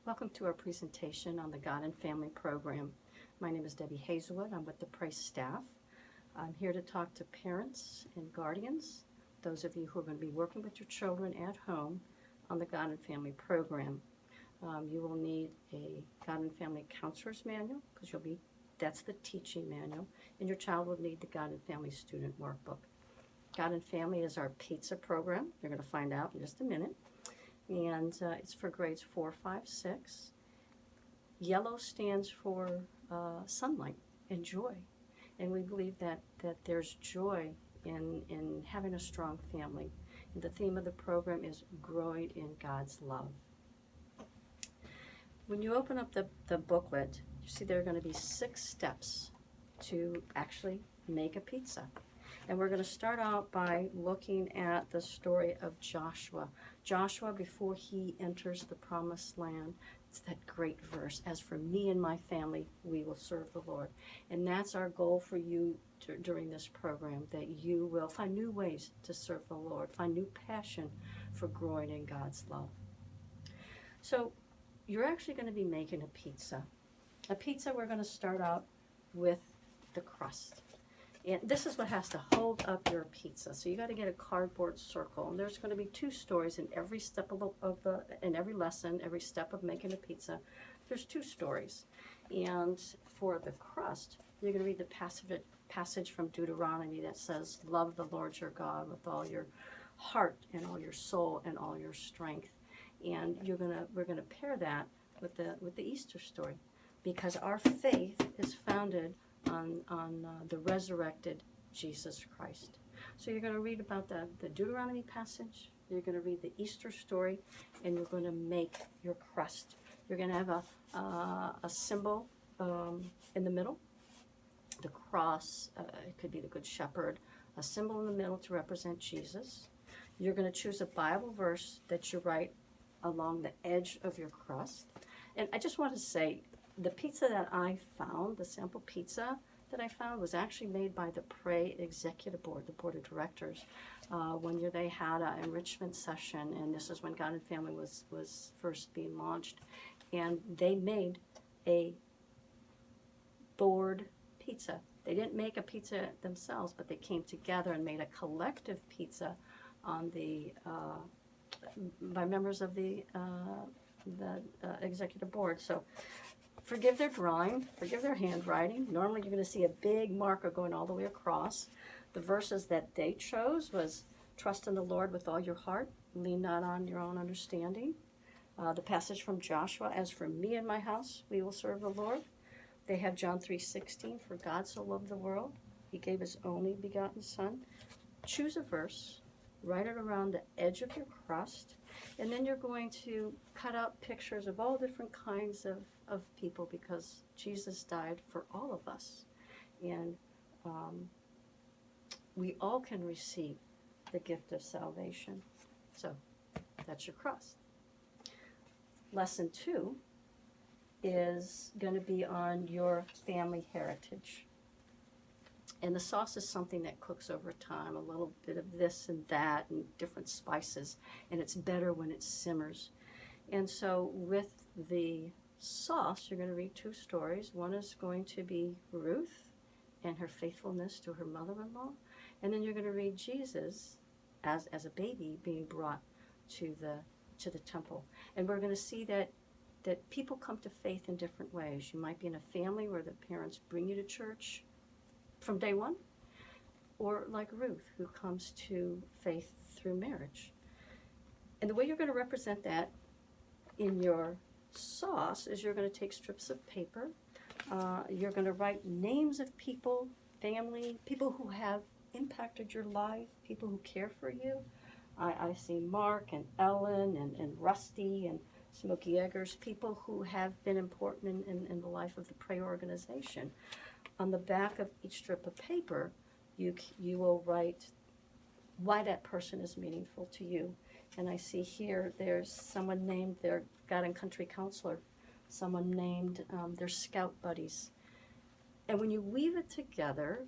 Welcome to our presentation on the God and Family program. My name is Debbie Hazelwood. I'm with the P.R.A.Y staff. I'm here to talk to parents and guardians, those of you who are going to be working with your children at home on the God and Family program. You will need a God and Family Counselor's Manual, because that's the teaching manual, and your child will need the God and Family Student Workbook. God and Family is our pizza program. You're going to find out in just a minute. And it's for grades 4, 5, 6. Yellow stands for sunlight and joy. And we believe that there's joy in having a strong family. And the theme of the program is growing in God's love. When you open up the booklet, you see there are going to be 6 steps to actually make a pizza. And we're going to start out by looking at the story of Joshua. Joshua, before he enters the promised land, it's that great verse, "As for me and my family, we will serve the Lord." And that's our goal for you during this program, that you will find new ways to serve the Lord, find new passion for growing in God's love. So you're actually going to be making a pizza. A pizza, we're going to start out with the crust. And this is what has to hold up your pizza. So you got to get a cardboard circle. And there's going to be 2 stories in every step in every lesson, every step of making a pizza. There's 2 stories. And for the crust, you're going to read the passage from Deuteronomy that says, "Love the Lord your God with all your heart and all your soul and all your strength." And we're going to pair that with the Easter story, because our faith is founded on the resurrected Jesus Christ. So you're going to read about the Deuteronomy passage, you're going to read the Easter story, and you're going to make your crust. You're going to have a symbol in the middle, the cross, it could be the Good Shepherd, a symbol in the middle to represent Jesus. You're going to choose a Bible verse that you write along the edge of your crust. And I just want to say, the pizza that I found, the sample pizza that I found, was actually made by the P.R.A.Y Executive Board, the Board of Directors. One year they had an enrichment session, and this is when God and Family was first being launched. And they made a board pizza. They didn't make a pizza themselves, but they came together and made a collective pizza on by members of the Executive Board. So forgive their drawing, forgive their handwriting. Normally you're going to see a big marker going all the way across. The verses that they chose was, "Trust in the Lord with all your heart, lean not on your own understanding." The passage from Joshua, "As for me and my house, we will serve the Lord." They have John 3:16, "For God so loved the world, he gave his only begotten Son." Choose a verse, write it around the edge of your crust, and then you're going to cut out pictures of all different kinds of people, because Jesus died for all of us. And we all can receive the gift of salvation. So that's your crust. Lesson 2 is going to be on your family heritage. And the sauce is something that cooks over time, a little bit of this and that and different spices, and it's better when it simmers. And so with the sauce, you're going to read 2 stories. One is going to be Ruth and her faithfulness to her mother-in-law, and then you're going to read Jesus as a baby being brought to the temple. And we're going to see that people come to faith in different ways. You might be in a family where the parents bring you to church from day one, or like Ruth, who comes to faith through marriage. And the way you're going to represent that in your sauce is you're going to take strips of paper. You're going to write names of people, family, people who have impacted your life, people who care for you. I see Mark and Ellen and Rusty and Smokey Eggers, people who have been important in the life of the P.R.A.Y organization. On the back of each strip of paper, you will write why that person is meaningful to you. And I see here there's someone named their God and Country counselor, someone named their scout buddies. And when you weave it together,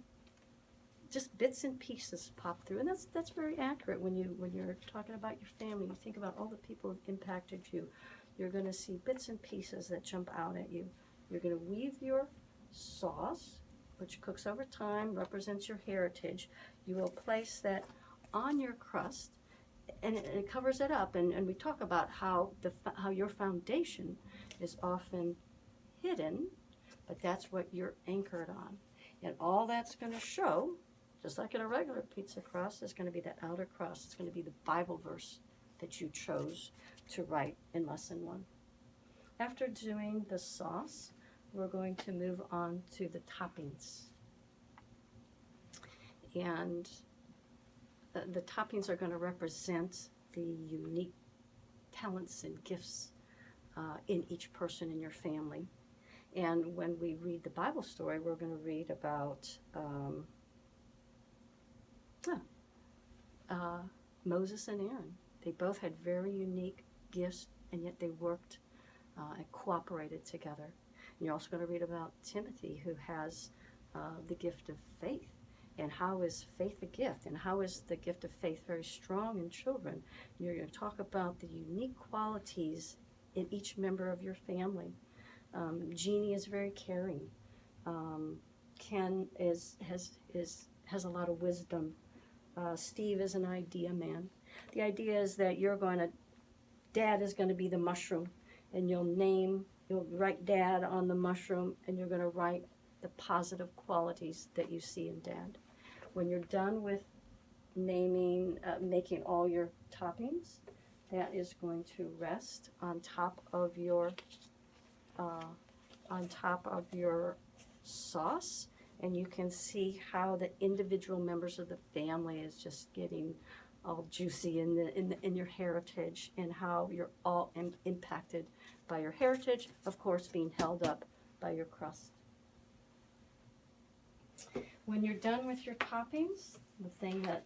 just bits and pieces pop through, and that's very accurate when you're talking about your family. You think about all the people who've impacted you. you're going to see bits and pieces that jump out at you. You're going to weave your sauce, which cooks over time, represents your heritage. You will place that on your crust, and it covers it up. And we talk about how your foundation is often hidden, but that's what you're anchored on. And all that's going to show, just like in a regular pizza crust, is going to be that outer crust. It's going to be the Bible verse that you chose to write in lesson 1. After doing the sauce, we're going to move on to the toppings. And the toppings are going to represent the unique talents and gifts in each person in your family. And when we read the Bible story, we're going to read about Moses and Aaron. They both had very unique gifts, and yet they worked and cooperated together. And you're also going to read about Timothy, who has the gift of faith. And how is faith a gift? And how is the gift of faith very strong in children? You're going to talk about the unique qualities in each member of your family. Jeannie is very caring. Ken has a lot of wisdom. Steve is an idea man. The idea is that Dad is going to be the mushroom, and you'll write Dad on the mushroom, and you're going to write the positive qualities that you see in Dad. When you're done with making all your toppings, that is going to rest on top of your sauce, and you can see how the individual members of the family is just getting all juicy in your heritage, and how you're all impacted by your heritage, of course being held up by your crust. When you're done with your toppings, the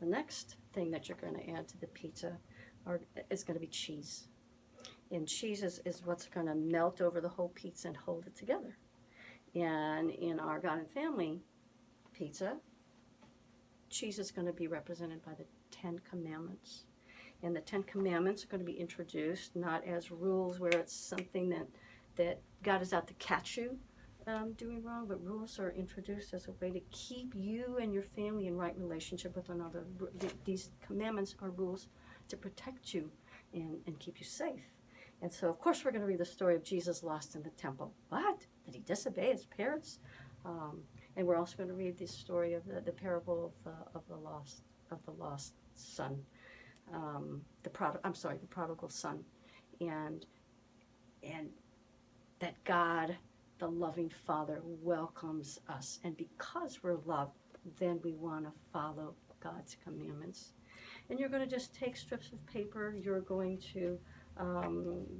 next thing that you're going to add to the pizza is going to be cheese. And cheese is what's going to melt over the whole pizza and hold it together. And in our God and Family pizza, cheese is going to be represented by the 10 Commandments. And the 10 Commandments are going to be introduced not as rules where it's something that God is out to catch you doing wrong, but rules are introduced as a way to keep you and your family in right relationship with one another. These commandments are rules to protect you and keep you safe. And so, of course, we're going to read the story of Jesus lost in the temple. What? Did he disobey his parents? And we're also going to read the story of the parable of the lost son, the prodigal son, and that God, the loving Father, welcomes us, and because we're loved, then we want to follow God's commandments. And you're going to just take strips of paper. You're going to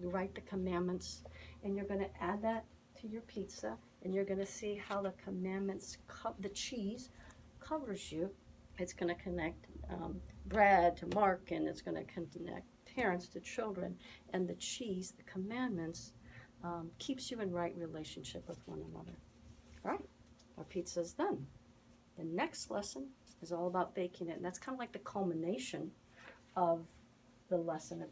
write the commandments, and you're going to add that to your pizza, and you're going to see how the commandments, the cheese covers you. It's going to connect Brad to Mark, and it's going to connect parents to children, and the cheese, the commandments, keeps you in right relationship with one another. All right, our pizza is done. The next lesson is all about baking it, and that's kind of like the culmination of the lesson.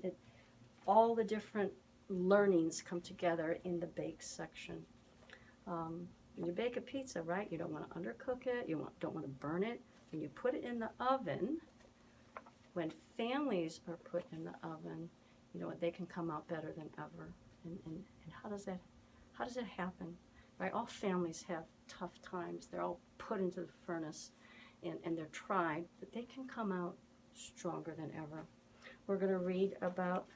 All the different learnings come together in the bake section. When you bake a pizza, right, you don't want to undercook it, don't want to burn it. When you put it in the oven, when families are put in the oven, you know what, they can come out better than ever. And how does that happen? Right? All families have tough times. They're all put into the furnace and they're tried, but they can come out stronger than ever. We're going to read about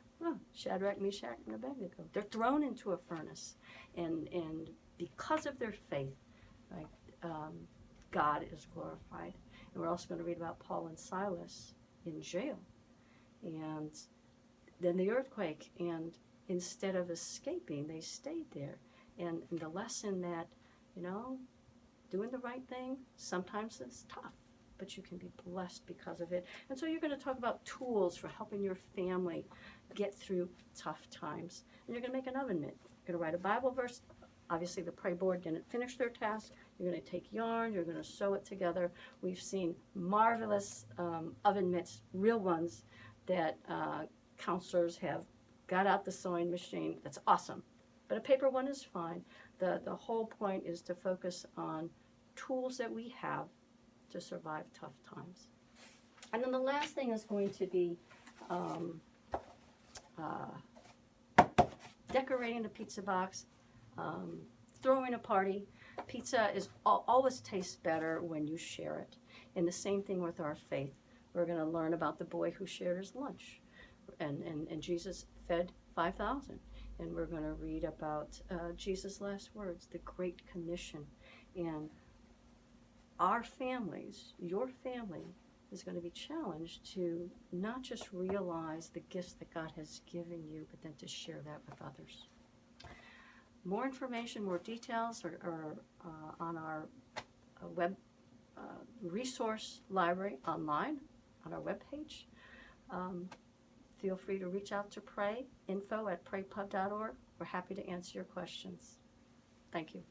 Shadrach, Meshach, and Abednego. They're thrown into a furnace, and because of their faith, right, God is glorified. And we're also going to read about Paul and Silas in jail, and then the earthquake, and instead of escaping, they stayed there. And the lesson that, doing the right thing sometimes is tough, but you can be blessed because of it. And so you're going to talk about tools for helping your family get through tough times. And you're going to make an oven mitt. You're going to write a Bible verse. Obviously, the P.R.A.Y board didn't finish their task. You're going to take yarn. You're going to sew it together. We've seen marvelous oven mitts, real ones, that counselors have got out the sewing machine. That's awesome. But a paper one is fine. The whole point is to focus on tools that we have to survive tough times. And then the last thing is going to be decorating the pizza box, throwing a party. Pizza is always tastes better when you share it. And the same thing with our faith. We're going to learn about the boy who shared his lunch, and Jesus fed 5,000. And we're going to read about Jesus' last words, the Great Commission. And our families, your family, is going to be challenged to not just realize the gifts that God has given you, but then to share that with others. More information, more details are on our web resource library online on our webpage. Feel free to reach out to P.R.A.Y, info@praypub.org. We're happy to answer your questions. Thank you.